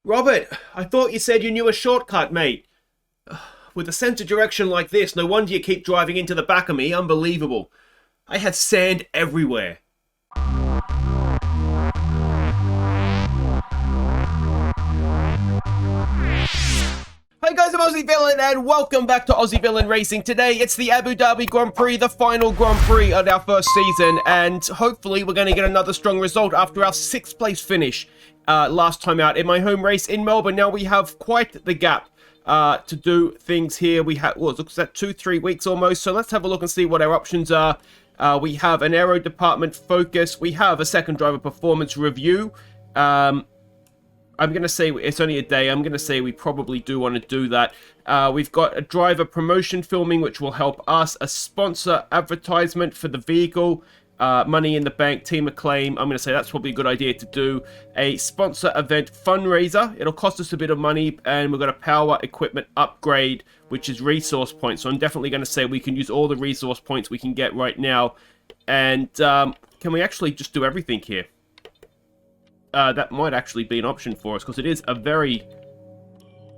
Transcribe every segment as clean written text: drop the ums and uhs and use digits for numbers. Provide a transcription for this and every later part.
Robert, I thought you said you knew a shortcut, mate. With a sense of direction like this, no wonder you keep driving into the back of me. Unbelievable. I had sand everywhere. Hey guys, I'm Aussie Villain and welcome back to Aussie Villain Racing. Today it's the Abu Dhabi Grand Prix, the final Grand Prix of our first season, and hopefully we're going to get another strong result after our 6th place finish last time out in my home race in Melbourne. Now we have quite the gap to do things here. We have, well, it looks like 2-3 weeks almost, so let's have a look and see what our options are. We have an aero department focus, we have a second driver performance review. I'm going to say it's only a day. I'm going to say we probably do want to do that. We've got a driver promotion filming, which will help us. A sponsor advertisement for the vehicle. Money in the bank, team acclaim. I'm going to say that's probably a good idea to do. A sponsor event fundraiser. It'll cost us a bit of money. And we've got a power equipment upgrade, which is resource points. So I'm definitely going to say we can use all the resource points we can get right now. And can we actually just do everything here? That might actually be an option for us, because it is a very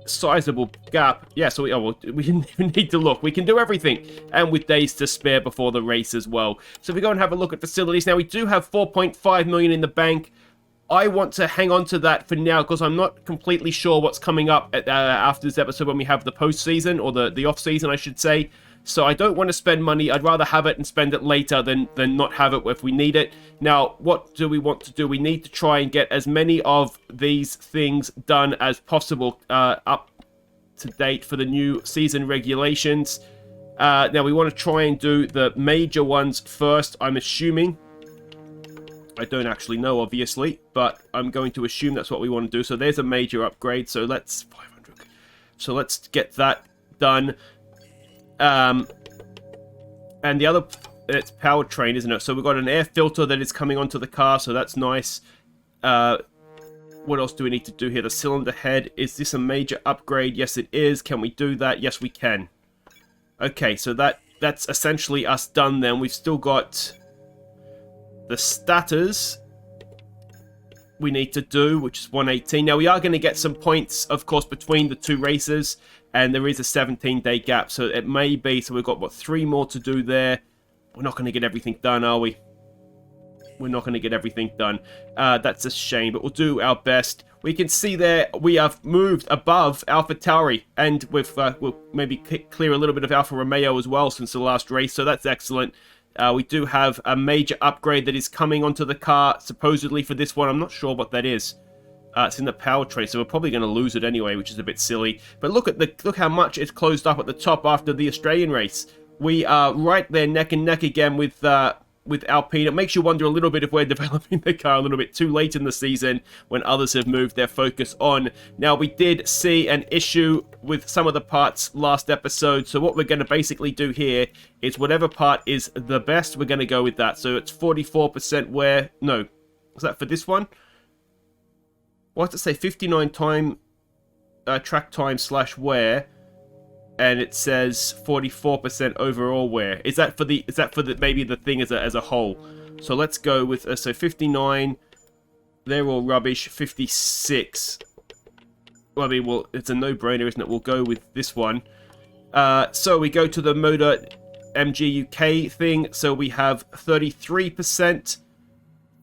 sizable gap. Yeah, so we didn't even need to look. We can do everything, and with days to spare before the race as well. So if we go and have a look at facilities, now we do have 4.5 million in the bank. I want to hang on to that for now, because I'm not completely sure what's coming up at, after this episode when we have the post-season, or the off-season, I should say. So I don't want to spend money. I'd rather have it and spend it later than not have it if we need it. Now, what do we want to do? We need to try and get as many of these things done as possible up to date for the new season regulations. Now, we want to try and do the major ones first, I'm assuming. I don't actually know, obviously, but I'm going to assume that's what we want to do. So there's a major upgrade. So let's 500. So let's get that done. And the other, it's powertrain, isn't it? So we've got an air filter that is coming onto the car, so that's nice. What else do we need to do here? The cylinder head, is this a major upgrade? Yes, it is. Can we do that? Yes, we can. Okay, so that's essentially us done then. We've still got the starters we need to do, which is 118. Now, we are going to get some points, of course, between the two races. And there is a 17-day gap, so it may be. So we've got, what, 3 more to do there. We're not going to get everything done, are we? We're not going to get everything done. That's a shame, but we'll do our best. We can see there we have moved above AlphaTauri, and we'll maybe clear a little bit of Alfa Romeo as well since the last race, so that's excellent. We do have a major upgrade that is coming onto the car, supposedly for this one. I'm not sure what that is. It's in the powertrain, so we're probably going to lose it anyway, which is a bit silly. But look how much it's closed up at the top after the Australian race. We are right there neck and neck again with Alpine. It makes you wonder a little bit if we're developing the car a little bit too late in the season when others have moved their focus on. Now, we did see an issue with some of the parts last episode, so what we're going to basically do here is whatever part is the best, we're going to go with that. So it's 44% wear. No, is that for this one? What's it say? 59 time track time / wear, and it says 44% overall wear. Is that for the maybe the thing as a whole? So let's go with so 59. They're all rubbish. 56. Well, I mean, well, it's a no-brainer, isn't it? We'll go with this one. So we go to the Motor MG UK thing. So we have 33%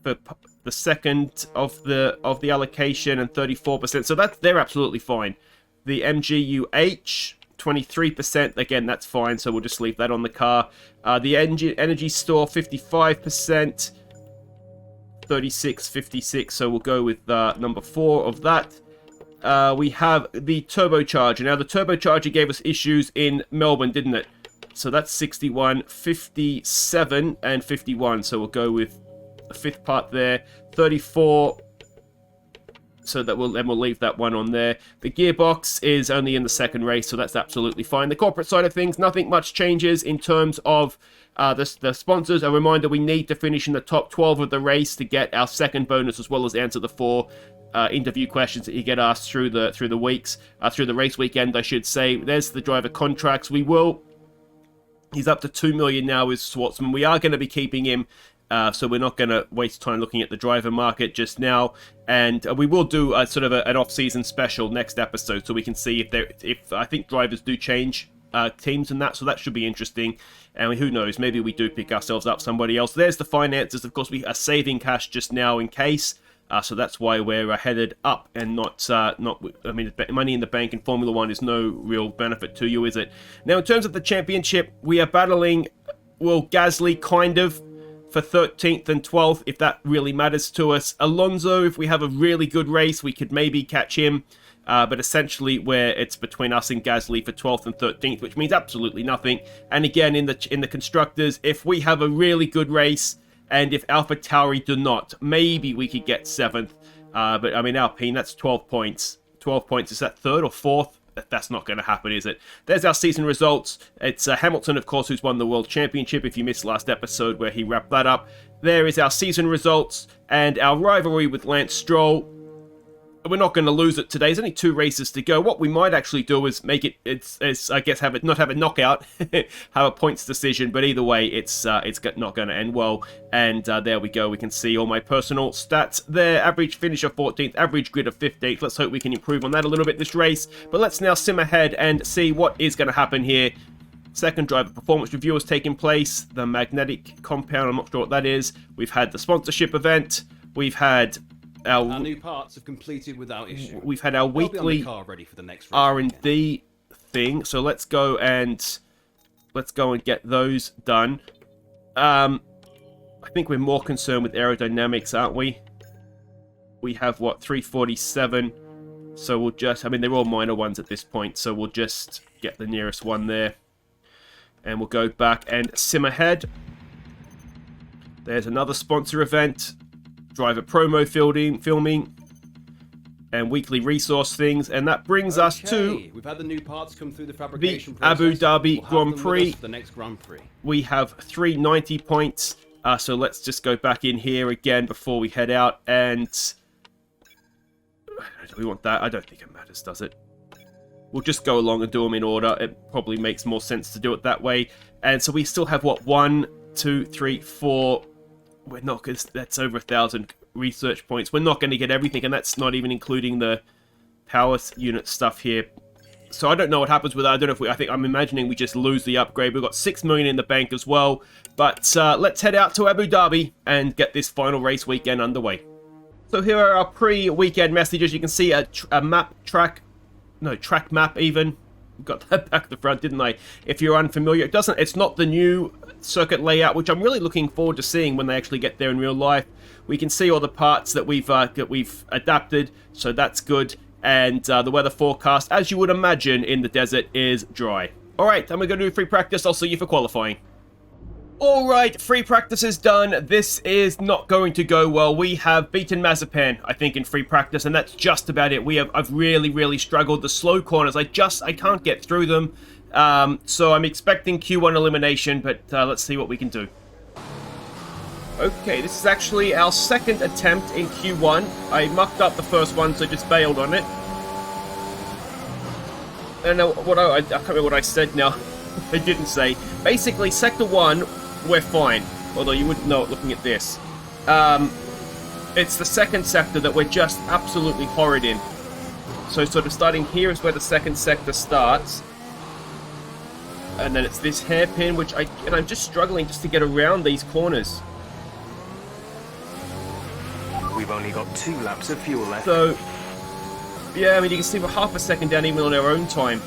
for the second of the allocation, and 34%. So they're absolutely fine. The MGUH, 23%. Again, that's fine. So we'll just leave that on the car. The energy store, 55%. 36, 56. So we'll go with number 4 of that. We have the turbocharger. Now, the turbocharger gave us issues in Melbourne, didn't it? So that's 61, 57, and 51. So we'll go with the 5th part there. 34. So that we'll leave that one on there. The gearbox is only in the 2nd race, so that's absolutely fine. The corporate side of things, nothing much changes in terms of the sponsors. A reminder, we need to finish in the top 12 of the race to get our 2nd bonus, as well as answer the 4 interview questions that you get asked through the weeks, through the race weekend, I should say. There's the driver contracts. He's up to 2 million now with Schwartzman. We are going to be keeping him So we're not going to waste time looking at the driver market just now, and we will do a sort of an off-season special next episode, so we can see if I think drivers do change teams and that, so that should be interesting. And who knows, maybe we do pick ourselves up somebody else. There's the finances. Of course, we are saving cash just now in case. So that's why we're headed up and not. I mean, money in the bank in Formula 1 is no real benefit to you, is it? Now, in terms of the championship, we are battling, well, Gasly, kind of, for 13th and 12th, if that really matters to us. Alonso, if we have a really good race, we could maybe catch him. But essentially, where it's between us and Gasly for 12th and 13th, which means absolutely nothing. And again, in the constructors, if we have a really good race, and if AlphaTauri do not, maybe we could get 7th. But I mean, Alpine, that's 12 points. 12 points, is that 3rd or 4th? That's not going to happen, is it? There's our season results. It's Hamilton, of course, who's won the World Championship, if you missed last episode where he wrapped that up. There is our season results, and our rivalry with Lance Stroll. We're not going to lose it today. There's only 2 races to go. What we might actually do is make it, I guess, not have a knockout, have a points decision. But either way, it's not going to end well. And there we go. We can see all my personal stats there. Average finish of 14th, average grid of 15th. Let's hope we can improve on that a little bit this race. But let's now sim ahead and see what is going to happen here. Second driver performance review has taken place. The magnetic compound, I'm not sure what that is. We've had the sponsorship event. We've had our new parts have completed without issue. We've had our weekly R&D thing, so let's go and get those done. I think we're more concerned with aerodynamics, aren't we? We have what, 347. So we'll just, I mean, they're all minor ones at this point, so we'll just get the nearest one there, and we'll go back and sim ahead. There's another sponsor event. Driver promo filming, and weekly resource things, and that brings us to we've had the new parts come through the fabrication process. Abu Dhabi Grand Prix. The next Grand Prix. We have 390 points, so let's just go back in here again before we head out. And do we want that? I don't think it matters, does it? We'll just go along and do them in order. It probably makes more sense to do it that way. And so we still have what, 1, 2, 3, 4. We're not, because that's over 1,000 research points. We're not going to get everything, and that's not even including the power unit stuff here. So I don't know what happens with that. I don't know if I'm imagining we just lose the upgrade. We've got 6 million in the bank as well. But let's head out to Abu Dhabi and get this final race weekend underway. So here are our pre-weekend messages. You can see a track map even. Got that back to the front, didn't I? If you're unfamiliar, it's not the new circuit layout, which I'm really looking forward to seeing when they actually get there in real life. We can see all the parts that we've adapted, so that's good. And the weather forecast, as you would imagine in the desert, is dry. All right, I'm going to do free practice. I'll see you for qualifying. All right, free practice is done. This is not going to go well. We have beaten Mazepan, I think, in free practice, and that's just about it. I've really struggled. The slow corners, I can't get through them. So I'm expecting Q1 elimination, but let's see what we can do. Okay, this is actually our second attempt in Q1. I mucked up the first one, so just bailed on it. And I can't remember what I said now. I didn't say. Basically, Sector 1, we're fine. Although you wouldn't know it looking at this. It's the second sector that we're just absolutely horrid in. So sort of starting here is where the second sector starts. And then it's this hairpin, which I'm just struggling just to get around these corners. We've only got 2 laps of fuel left. So, yeah, I mean, you can see we're half a second down even on our own time.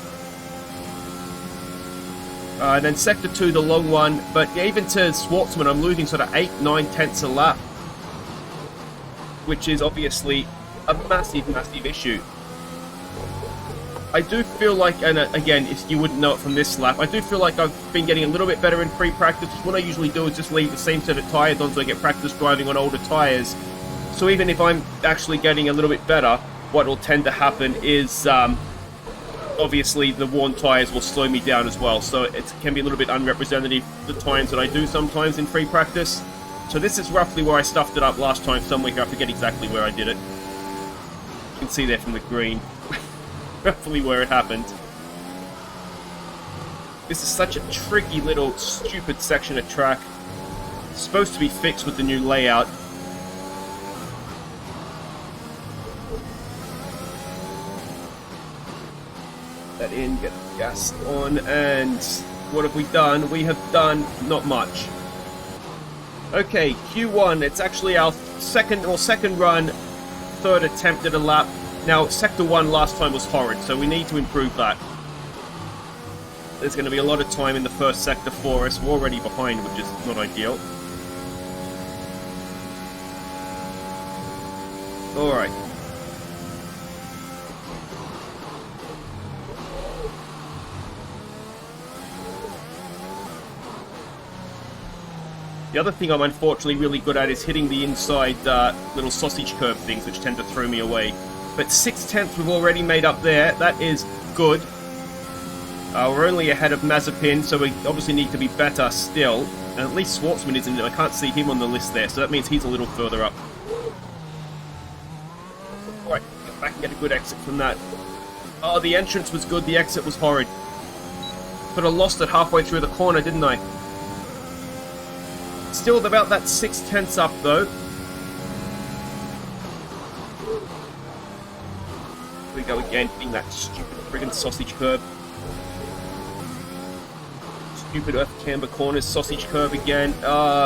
And then Sector 2, the long one. But yeah, even to Schwartzman, I'm losing sort of 8, 9 tenths a lap. Which is obviously a massive issue. I do feel like, and again, if you wouldn't know it from this lap, I do feel like I've been getting a little bit better in free practice. What I usually do is just leave the same set of tyres on so I get practice driving on older tyres. So even if I'm actually getting a little bit better, what will tend to happen is obviously the worn tyres will slow me down as well. So it can be a little bit unrepresentative the times that I do sometimes in free practice. So this is roughly where I stuffed it up last time somewhere here. I forget exactly where I did it. You can see there from the green. Roughly where it happened. This is such a tricky little stupid section of track. supposed to be fixed with the new layout. That in, get the gas on, and what have we done? We have done not much. Okay, Q1, it's actually our second run, third attempt at a lap. Now, Sector 1 last time was horrid, so we need to improve that. There's going to be a lot of time in the first sector for us. We're already behind, which is not ideal. Alright. The other thing I'm unfortunately really good at is hitting the inside little sausage curve things, which tend to throw me away. But 6/10 we've already made up there. That is good. We're only ahead of Mazepin, so we obviously need to be better still. And at least Schwartzman isn't it. I can't see him on the list there, so that means he's a little further up. Alright, get back and get a good exit from that. Oh, the entrance was good, the exit was horrid. But I lost it halfway through the corner, didn't I? Still about that 6/10 up, though. Here we go again, hitting that stupid friggin' sausage curve. Stupid earth camber corners, sausage curve again.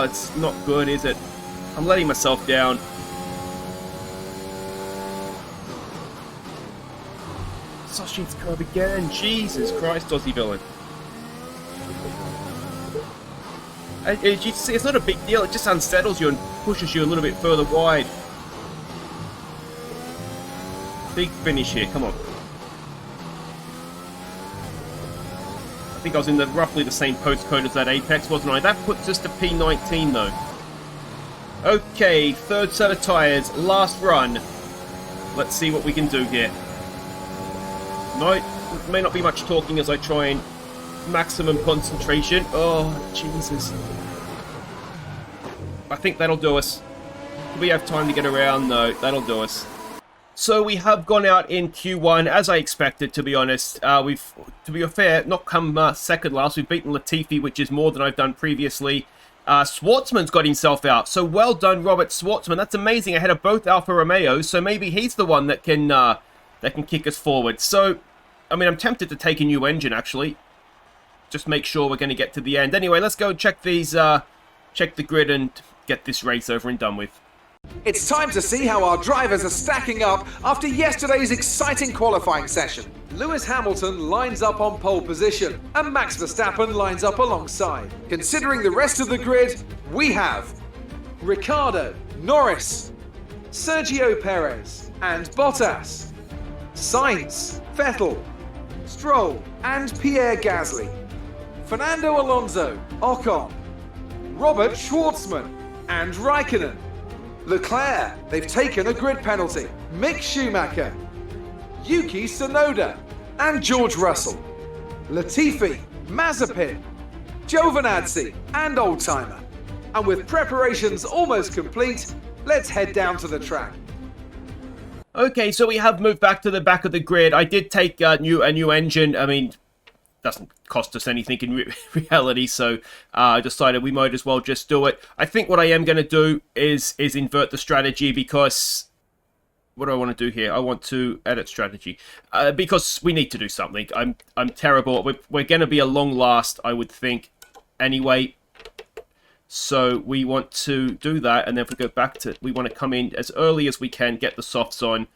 It's not good, is it? I'm letting myself down. Sausage curve again. Jesus Christ, Aussie Villain. You see, it's not a big deal. It just unsettles you and pushes you a little bit further wide. Big finish here. Come on. I think I was in roughly the same postcode as that Apex, wasn't I? That puts us to P19, though. Okay, third set of tyres. Last run. Let's see what we can do here. No, may not be much talking as I try and maximum concentration. Oh, Jesus. I think that'll do us. Do we have time to get around? No, that'll do us. So we have gone out in Q1, as I expected, to be honest. We've, to be fair, not come second last. We've beaten Latifi, which is more than I've done previously. Schwartzman's got himself out. So well done, Robert Schwartzman. That's amazing. Ahead of both Alfa Romeos, so maybe he's the one that can kick us forward. So, I mean, I'm tempted to take a new engine, actually. Just make sure we're going to get to the end. Anyway, let's go check these, check the grid and get this race over and done with. It's time to see how our drivers are stacking up after yesterday's exciting qualifying session. Lewis Hamilton lines up on pole position and Max Verstappen lines up alongside. Considering the rest of the grid, we have Ricciardo, Norris, Sergio Perez and Bottas, Sainz, Vettel, Stroll and Pierre Gasly, Fernando Alonso, Ocon, Robert Schwartzman and Raikkonen. Leclerc, they've taken a grid penalty. Mick Schumacher, Yuki Tsunoda and George Russell. Latifi, Mazepin, Giovinazzi and Oldtimer. And with preparations almost complete, let's head down to the track. Okay, so we have moved back to the back of the grid. I did take a new engine. I mean, doesn't cost us anything in reality, so I decided we might as well just do it. I think what I am going to do is invert the strategy, because what do I want to do here? I want to edit strategy because we need to do something. I'm terrible. We're going to be a long last, I would think, anyway. So we want to do that, and then if we go back to, we want to come in as early as we can, get the softs on,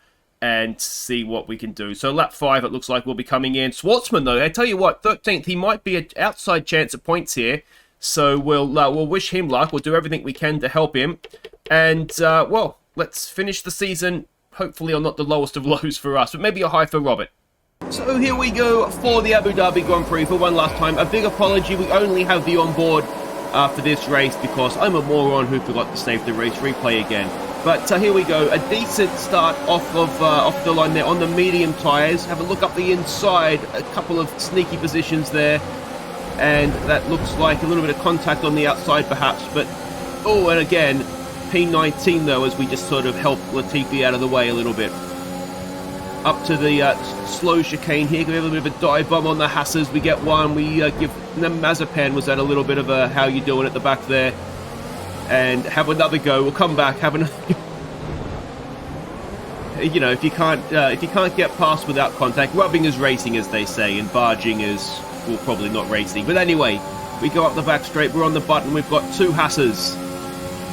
and see what we can do. So lap 5, it looks like we'll be coming in. Schwartzman, though, I tell you what, 13th, he might be an outside chance at points here. So we'll wish him luck. We'll do everything we can to help him. And, well, let's finish the season, hopefully on not the lowest of lows for us, but maybe a high for Robert. So here we go for the Abu Dhabi Grand Prix for one last time. A big apology, we only have the onboard for this race because I'm a moron who forgot to save the race replay again. But here we go, a decent start off the line there on the medium tyres. Have a look up the inside, a couple of sneaky positions there, and that looks like a little bit of contact on the outside perhaps. But oh, and again, P19 though, as we just sort of help Latifi out of the way a little bit. Up to the slow chicane here. We have a bit of a dive bomb on the Hasses. We get one. We give Mazepin was that a little bit of a how you doing at the back there. and have another go. We'll come back, have another go. You know, if you can't get past without contact, rubbing is racing, as they say, and barging is, well, probably not racing. But anyway, we go up the back straight, we're on the button, we've got 2 Hasses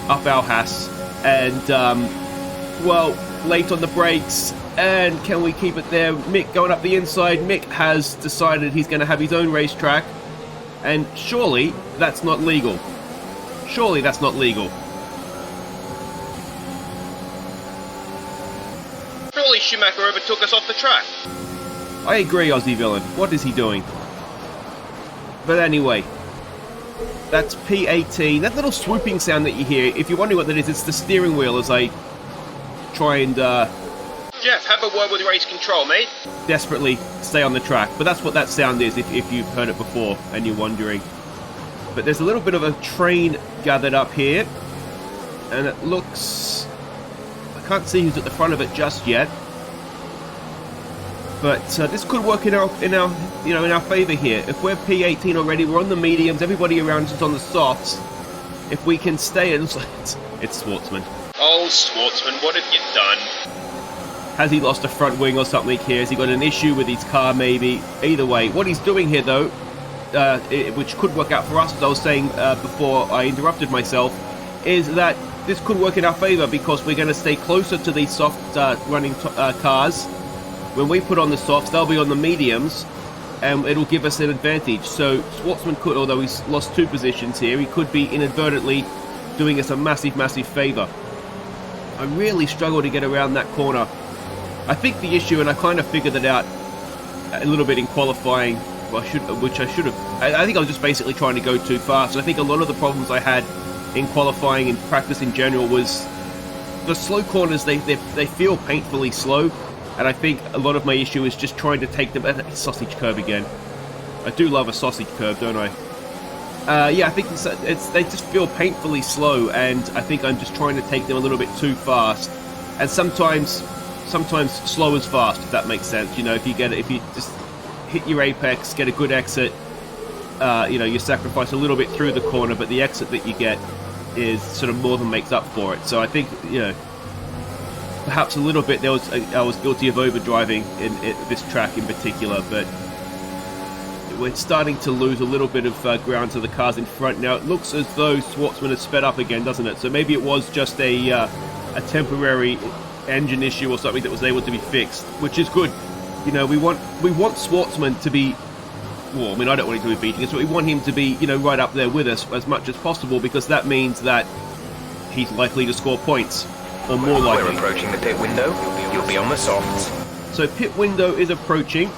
up our Hass, and, well, late on the brakes, and can we keep it there? Mick going up the inside. Mick has decided he's going to have his own racetrack, and surely that's not legal. Surely that's not legal. Surely Schumacher overtook us off the track. I agree, Aussie Villain. What is he doing? But anyway, that's P18. That little swooping sound that you hear, if you're wondering what that is, it's the steering wheel as I try and Jeff, have a word with race control, mate. desperately stay on the track. But that's what that sound is if you've heard it before and you're wondering. But there's a little bit of a train gathered up here, and it looks... I can't see who's at the front of it just yet. But this could work in our favour here. If we're P18 already, we're on the mediums. Everybody around us is on the softs. If we can stay in, it's Schwartzman. Oh, Schwartzman, what have you done? Has he lost a front wing or something here? Has he got an issue with his car, maybe? Either way, what he's doing here, though, which could work out for us, as I was saying before I interrupted myself, is that this could work in our favour because we're going to stay closer to these soft running cars. When we put on the softs, they'll be on the mediums, and it'll give us an advantage. So Schwartzman could, although he's lost 2 positions here, he could be inadvertently doing us a massive, massive favour. I really struggle to get around that corner. I think the issue, and I kind of figured it out a little bit in qualifying, which I should have. I think I was just basically trying to go too fast. I think a lot of the problems I had in qualifying and practice in general was the slow corners. They feel painfully slow, and I think a lot of my issue is just trying to take them. Sausage curb again. I do love a sausage curb, don't I? Yeah, I think they just feel painfully slow, and I think I'm just trying to take them a little bit too fast, and sometimes slow is fast, if that makes sense. You know, if you just hit your apex, get a good exit, you know, you sacrifice a little bit through the corner, but the exit that you get is sort of more than makes up for it. So I think, you know, perhaps a little bit I was guilty of overdriving in this track in particular, but we're starting to lose a little bit of ground to the cars in front now. It looks as though Schwartzman has sped up again, doesn't it? So maybe it was just a temporary engine issue or something that was able to be fixed, which is good. You know, we want Schwartzman to be, well, I mean, I don't want him to be beating us, but we want him to be, you know, right up there with us as much as possible, because that means that he's likely to score points, or more likely. We're approaching the pit window. You'll be on the softs. So pit window is approaching.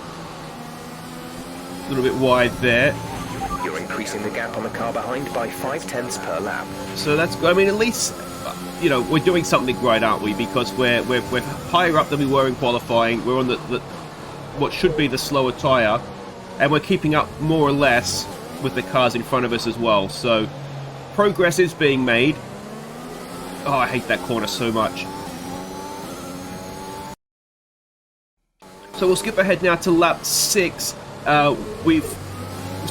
A little bit wide there. You're increasing the gap on the car behind by 0.5 per lap. So that's good. I mean, at least, you know, we're doing something right, aren't we? Because we're higher up than we were in qualifying. We're on the what should be the slower tyre, and we're keeping up more or less with the cars in front of us as well. So progress is being made. Oh, I hate that corner so much. So we'll skip ahead now to lap 6. We've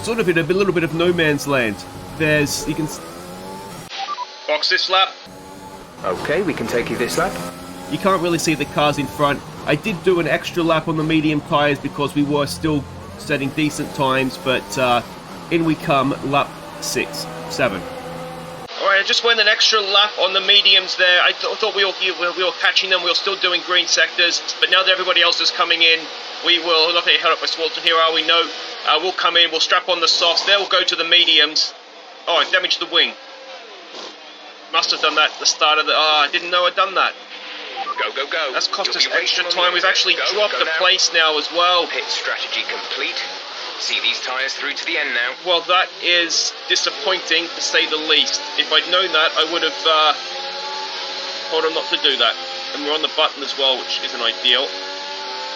sort of in a little bit of no man's land. You can Box this lap. Okay, we can take you this lap. You can't really see the cars in front. I did do an extra lap on the medium tyres because we were still setting decent times, but in we come, lap 6, 7. Alright, I just went an extra lap on the mediums there. I thought we were catching them, we were still doing green sectors, but now that everybody else is coming in, we will not get held up by Schwartzman here, are we? No. We'll come in, we'll strap on the softs, they'll go to the mediums. Oh, I damaged the wing. Must have done that at the start of the... I didn't know I'd done that. Go, go, go. That's cost us extra time. We've actually dropped a place now as well. Pit strategy complete. See these tyres through to the end now. Well, that is disappointing, to say the least. If I'd known that, I would have told him not to do that. And we're on the button as well, which isn't ideal.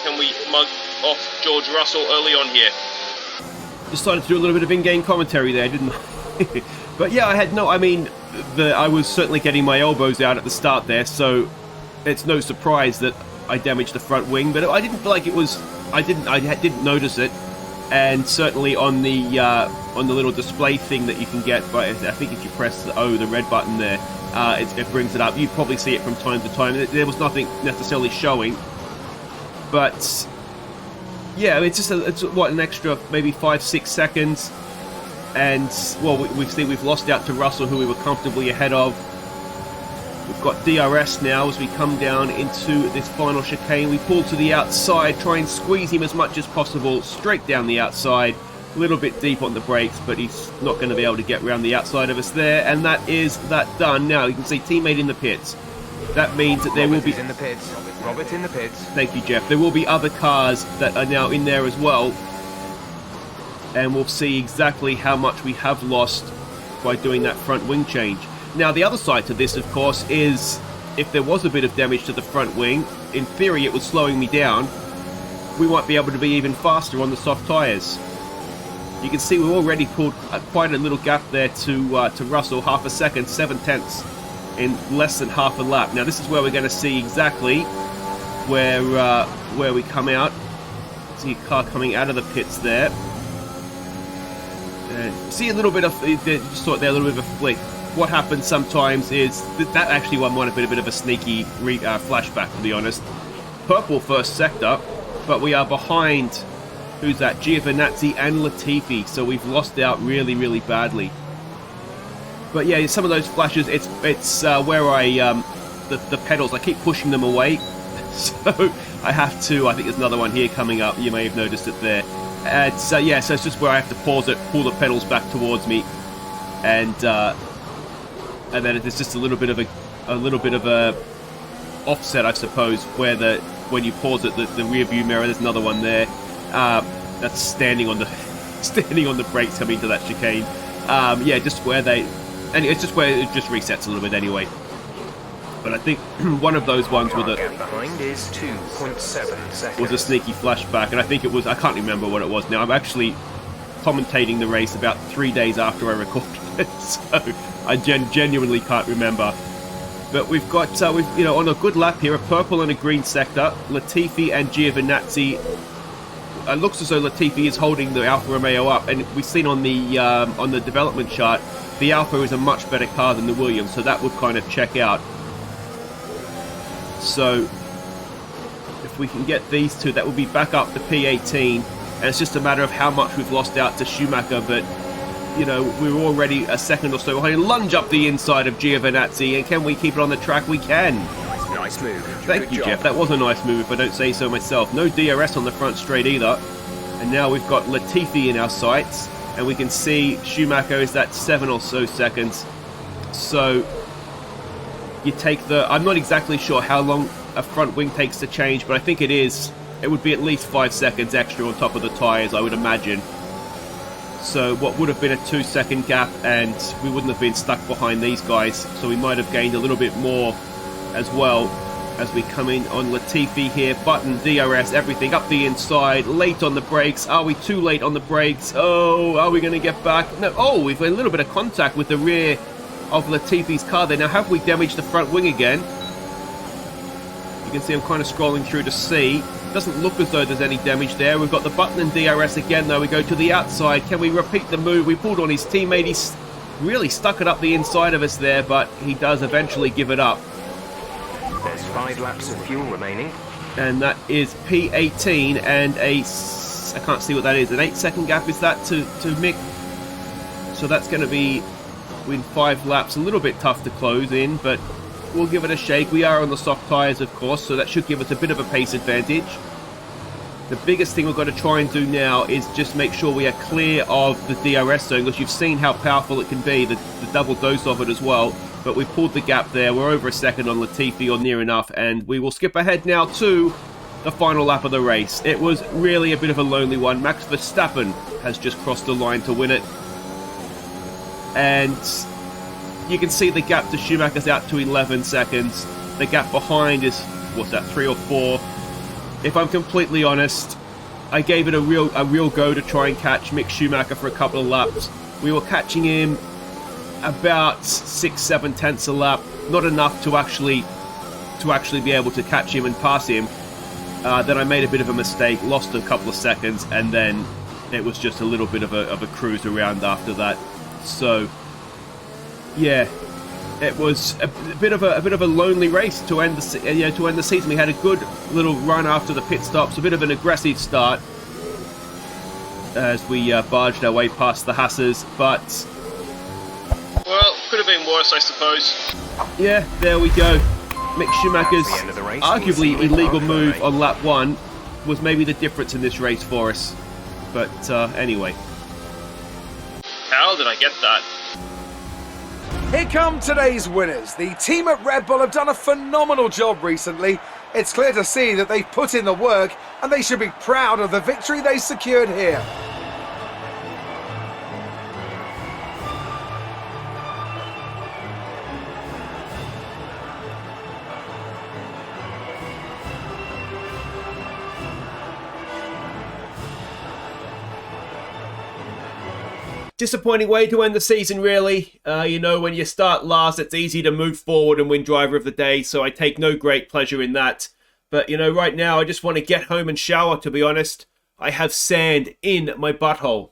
Can we mug off George Russell early on here? Decided to do a little bit of in-game commentary there, didn't I? But yeah, I was certainly getting my elbows out at the start there, so it's no surprise that I damaged the front wing, but I didn't feel like it was... I didn't notice it. and certainly on the little display thing that you can get. But I think if you press the red button there, it brings it up. You probably see it from time to time. There was nothing necessarily showing, but yeah, it's just it's what, an extra maybe 5-6 seconds, and well, we've lost out to Russell, who we were comfortably ahead of. We've got DRS now as we come down into this final chicane. We pull to the outside, try and squeeze him as much as possible, straight down the outside. A little bit deep on the brakes, but he's not going to be able to get around the outside of us there. And that is that done. Now you can see teammate in the pits. That means that there will be... in the pits. Robert in the pits. Thank you, Jeff. There will be other cars that are now in there as well. And we'll see exactly how much we have lost by doing that front wing change. Now, the other side to this, of course, is if there was a bit of damage to the front wing, in theory it was slowing me down, we might be able to be even faster on the soft tyres. You can see we've already pulled quite a little gap there to Russell, half a second, 7/10 in less than half a lap. Now, this is where we're going to see exactly where we come out. See a car coming out of the pits there. See a little bit of, just saw it there, a little bit of a flick. What happens sometimes is that actually one might have been a bit of a sneaky flashback, to be honest. Purple first sector, but we are behind, who's that? Giovinazzi and Latifi, so we've lost out really, really badly. But yeah, some of those flashes, it's where the pedals, I keep pushing them away, so I have to. I think there's another one here coming up. You may have noticed it there. So it's just where I have to pause it, pull the pedals back towards me, and then it's just a little bit of a offset, I suppose, where when you pause it, the rear view mirror. There's another one there. That's standing on the brakes coming to that chicane. Just where and it's just where it just resets a little bit anyway. But I think one of those ones with gap behind is 2.7 seconds. Was a sneaky flashback, and I think it was. I can't remember what it was now. I'm actually commentating the race about 3 days after I recorded it, so I genuinely can't remember. But we've got on a good lap here, a purple and a green sector. Latifi and Giovinazzi. It looks as though Latifi is holding the Alfa Romeo up, and we've seen on the development chart, the Alfa is a much better car than the Williams, so that would kind of check out. So if we can get these two, that will be back up to P18, and it's just a matter of how much we've lost out to Schumacher. But we're already a second or so behind. Lunge up the inside of Giovinazzi, and can we keep it on the track? We can. Nice move. Thank you, Jeff. That was a nice move, if I don't say so myself. No DRS on the front straight either. And now we've got Latifi in our sights, and we can see Schumacher is at 7 or so seconds. So you take I'm not exactly sure how long a front wing takes to change, but I think it would be at least 5 seconds extra on top of the tyres, I would imagine. So what would have been a 2-second gap, and we wouldn't have been stuck behind these guys, so we might have gained a little bit more as well as we come in on Latifi here. Button, DRS, everything up the inside, late on the brakes. Are we too late on the brakes? Oh, are we going to get back? No. Oh, we've got a little bit of contact with the rear of Latifi's car there. Now, have we damaged the front wing again? You can see I'm kind of scrolling through to see. Doesn't look as though there's any damage there. We've got the button and DRS again, though. We go to the outside. Can we repeat the move? We pulled on his teammate. He's really stuck it up the inside of us there, but he does eventually give it up. There's 5 laps of fuel remaining. And that is P18 and I can't see what that is. An 8-second gap is that to Mick? So that's going to be win 5 laps. A little bit tough to close in, but we'll give it a shake. We are on the soft tyres, of course, so that should give us a bit of a pace advantage. The biggest thing we've got to try and do now is just make sure we are clear of the DRS zone, because you've seen how powerful it can be, the double dose of it as well. But we pulled the gap there. We're over a second on Latifi, or near enough, and we will skip ahead now to the final lap of the race. It was really a bit of a lonely one. Max Verstappen has just crossed the line to win it. And you can see the gap to Schumacher's out to 11 seconds. The gap behind is, what's that, 3 or 4? If I'm completely honest, I gave it a real go to try and catch Mick Schumacher for a couple of laps. We were catching him about 6-7 tenths a lap, not enough to actually be able to catch him and pass him. Then I made a bit of a mistake, lost a couple of seconds, and then it was just a little bit of a cruise around after that. So, yeah, it was a bit of a lonely race to end the season. We had a good little run after the pit stops, a bit of an aggressive start as we barged our way past the Haasers, but Well, could have been worse, I suppose. yeah, there we go. Mick Schumacher's At the end of the race, arguably we see illegal Marco move May. on lap 1 was maybe the difference in this race for us. But anyway. How did I get that? Here come today's winners. The team at Red Bull have done a phenomenal job recently. It's clear to see that they've put in the work and they should be proud of the victory they secured here. Disappointing way to end the season, really. You know, when you start last, it's easy to move forward and win Driver of the Day, so I take no great pleasure in that. But, you know, right now, I just want to get home and shower, to be honest. I have sand in my butthole.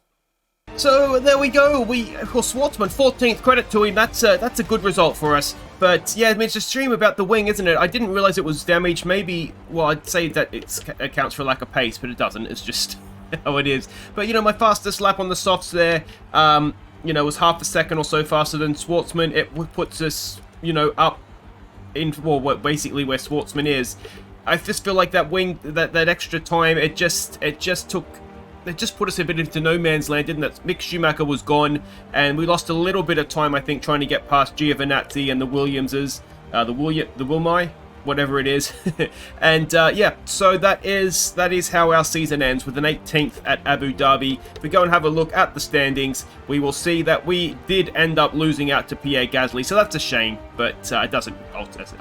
So, there we go. Schwartzman, 14th, credit to him. That's a good result for us. But, yeah, I mean, it's a shame about the wing, isn't it? I didn't realise it was damaged. Maybe, well, I'd say that it accounts for lack of pace, but it doesn't. It's just how it is. But, you know, my fastest lap on the softs there, you know, was half a second or so faster than Schwartzman. It puts us, you know, up in, well, basically where Schwartzman is. I just feel like that wing, that extra time, it just put us a bit into no man's land, didn't it? Mick Schumacher was gone, and we lost a little bit of time, I think, trying to get past Giovinazzi and the Williamses, the Wilmai, whatever it is. And yeah, so that is how our season ends, with an 18th at Abu Dhabi. If we go and have a look at the standings, we will see that we did end up losing out to Pierre Gasly, so that's a shame, but it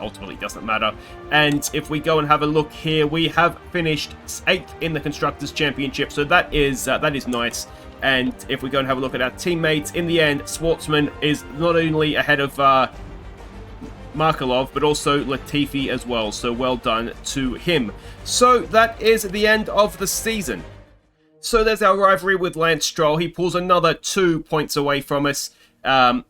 ultimately doesn't matter. And if we go and have a look here, we have finished 8th in the Constructors' Championship, so that is nice. And if we go and have a look at our teammates, in the end, Schwartzman is not only ahead of Markelov, but also Latifi as well, so well done to him. So that is the end of the season. So there's our rivalry with Lance Stroll. He pulls another 2 points away from us. Well,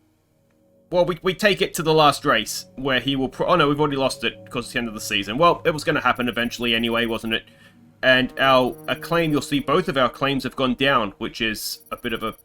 we take it to the last race, where he will... oh no, we've already lost it, because it's the end of the season. Well, it was going to happen eventually anyway, wasn't it? And our acclaim, you'll see both of our claims have gone down, which is a bit of a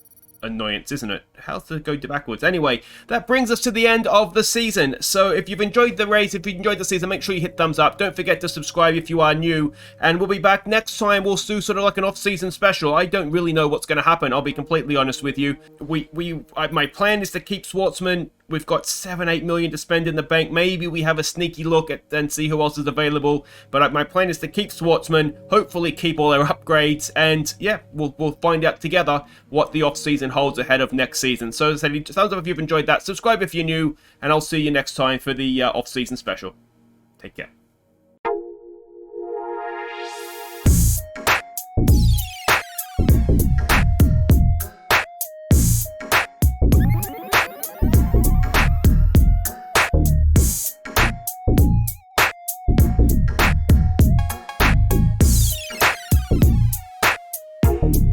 annoyance, isn't it? How to go backwards? Anyway, that brings us to the end of the season. So if you've enjoyed the race, if you enjoyed the season, make sure you hit thumbs up. Don't forget to subscribe if you are new, and we'll be back next time. We'll do sort of like an off-season special. I don't really know what's going to happen, I'll be completely honest with you. My plan is to keep Schwartzman. We've got 7-8 million to spend in the bank. Maybe we have a sneaky look at and see who else is available. But my plan is to keep Schwartzman, hopefully keep all our upgrades, and yeah, we'll find out together what the off-season holds ahead of next season. So as I said, thumbs up if you've enjoyed that, subscribe if you're new, and I'll see you next time for the off-season special. Take care.